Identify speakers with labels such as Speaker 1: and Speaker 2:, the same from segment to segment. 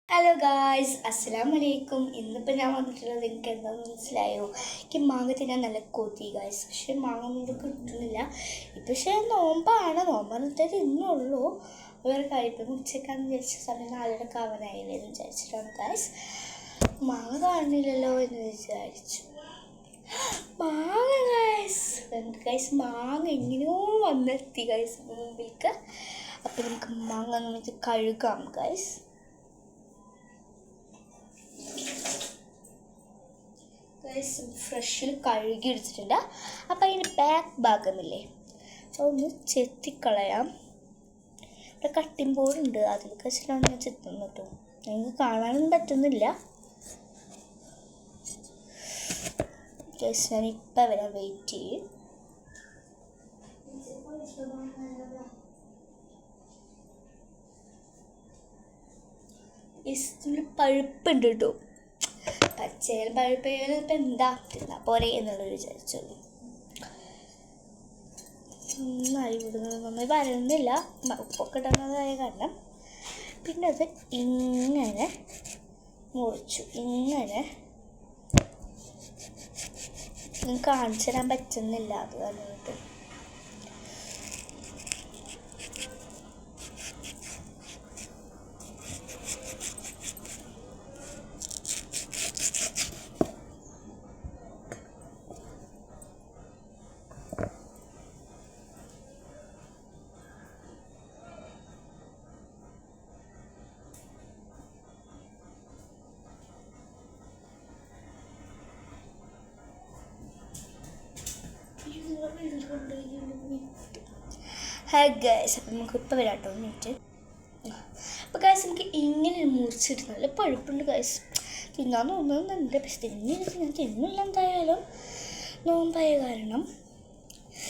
Speaker 1: Hello guys, അസ്സലാമു അലൈക്കും. ഇന്നിപ്പോൾ ഞാൻ വന്നിട്ടുള്ളത് എനിക്ക് എന്താണെന്ന് മനസ്സിലായോ? എനിക്ക് മാങ്ങ തിന്നാൻ നല്ല കൊതി ഗായ്സ്. പക്ഷേ മാങ്ങ ഒന്നും കിട്ടുന്നില്ല. പക്ഷേ നോമ്പാന്നിട്ട് ഇന്നുള്ളൂ. വേറെ കാര്യം ഉച്ചക്കാന്ന് വിചാരിച്ച സമയം 4:30 ആവാനായില്ലേ എന്ന് വിചാരിച്ചിട്ടാണ് ഗായ്സ്. മാങ്ങ കാണുന്നില്ലല്ലോ എന്ന് വിചാരിച്ചു. മാങ്ങ ഗായ്സ് മാങ്ങ എങ്ങനെയോ വന്നെത്തി ഗായ്സ് മുമ്പിലേക്ക്. അപ്പോൾ നമുക്ക് മാങ്ങ നമുക്ക് കഴുകാം ഗായ്സ്. ഫ്രഷിൽ കഴുകി എടുത്തിട്ടുണ്ട്. അപ്പം അതിൻ്റെ ബാക്ക് ഭാഗമില്ലേ അതൊന്ന് ചെത്തിക്കളയാം. ഇവിടെ കട്ടിംഗ് ബോർഡ് ഉണ്ട്, അതിലൊക്കെ വെച്ചിട്ടാണ് ഞാൻ ചെത്തുന്നത് കേട്ടോ. നിങ്ങൾക്ക് കാണാനൊന്നും പറ്റുന്നില്ല. ഞാനിപ്പം വരാം, വെയിറ്റ് ചെയ്യും. ഇതിൽ പഴുപ്പുണ്ട് കേട്ടോ. പച്ചയിൽ പഴുപ്പേലും ഇപ്പം എന്താ തിന്നാ പോരെ എന്നുള്ളത് വിചാരിച്ചുള്ളൂ. നന്നായി വരുന്നില്ല, ഉപ്പൊക്കെ ഇടുന്നതായ കാരണം. പിന്നെ അത് ഇങ്ങനെ മുറിച്ചു. ഇങ്ങനെ കാണിച്ചു തരാൻ പറ്റുന്നില്ല, അത് പറഞ്ഞിട്ട്. ഹായ് ഗൈസ്, അപ്പം നമുക്ക് ഇപ്പോൾ വരാം കേട്ടോ മിനിറ്റ്. അപ്പോൾ ഗൈസ് എനിക്ക് ഇങ്ങനെ മുറിച്ചിട്ട് നല്ല പഴുപ്പുണ്ട് ഗൈസ്. തിന്നാൻ തോന്നുന്നുണ്ട്, പക്ഷെ ഞാൻ തിന്നില്ല എന്തായാലും, നോമ്പായ കാരണം.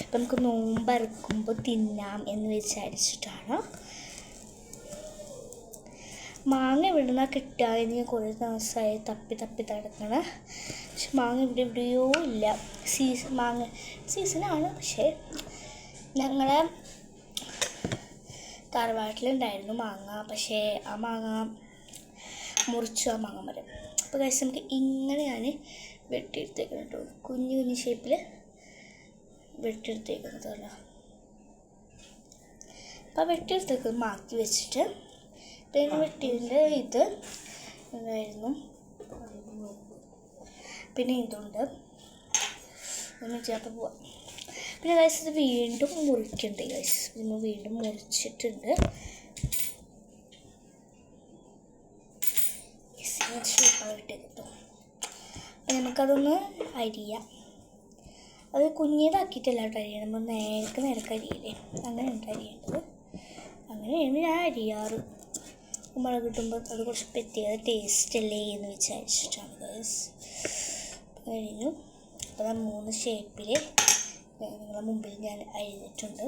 Speaker 1: അപ്പം നമുക്ക് നോമ്പറക്കുമ്പോൾ തിന്നാം എന്ന് വിചാരിച്ചിട്ടാണ്. മാങ്ങ എവിടുന്നാ കിട്ടുക എന്ന് ഞാൻ കുറേ ദിവസമായി തപ്പി നടക്കണം. പക്ഷെ മാങ്ങ എവിടെയോ ഇല്ല. മാങ്ങ സീസണാണ്, പക്ഷേ ഞങ്ങളെ തറവാട്ടിലുണ്ടായിരുന്നു മാങ്ങ. പക്ഷേ ആ മാങ്ങ മുറിച്ചു, ആ മാങ്ങ മരം. അപ്പോൾ കഴിച്ച് നമുക്ക് ഇങ്ങനെ ഞാൻ വെട്ടിയെടുത്തേക്കണം കേട്ടോ, കുഞ്ഞു ഷേപ്പിൽ വെട്ടിയെടുത്തേക്കുന്നതല്ല. അപ്പോൾ വെട്ടിയെടുത്തേക്ക് മാറ്റി വെച്ചിട്ട് പിന്നെ വെട്ടിയതിൻ്റെ ഇത് എന്തായിരുന്നു, പിന്നെ ഇതുണ്ട് അപ്പോൾ പോവാം. പിന്നെ ഗൈസ് ഇത് വീണ്ടും മുറിക്കണ്ടേ ഗൈസ്, നമ്മൾ വീണ്ടും മുറിച്ചിട്ടുണ്ട്. ഷേപ്പായിട്ടോ നമുക്കതൊന്ന് അരിയാം. അത് കുഞ്ഞിതാക്കിയിട്ടല്ല കേട്ടോ അരിയണം, നമ്മൾ നേരത്തെ അരിയില്ലേ, അങ്ങനെയുണ്ട് അരിയേണ്ടത്. അങ്ങനെയാണ് ഞാൻ അരിയാറ്. മുളക് കിട്ടുമ്പോൾ അത് കുറച്ച് പ്രത്യേക ടേസ്റ്റ് അല്ലേ എന്ന് വിചാരിച്ചിട്ടാണ് ഗൈസ്. കഴിഞ്ഞു. അപ്പോൾ 3 ഷേപ്പിൽ നിങ്ങളുടെ മുമ്പിൽ ഞാൻ അരിഞ്ഞിട്ടുണ്ട്.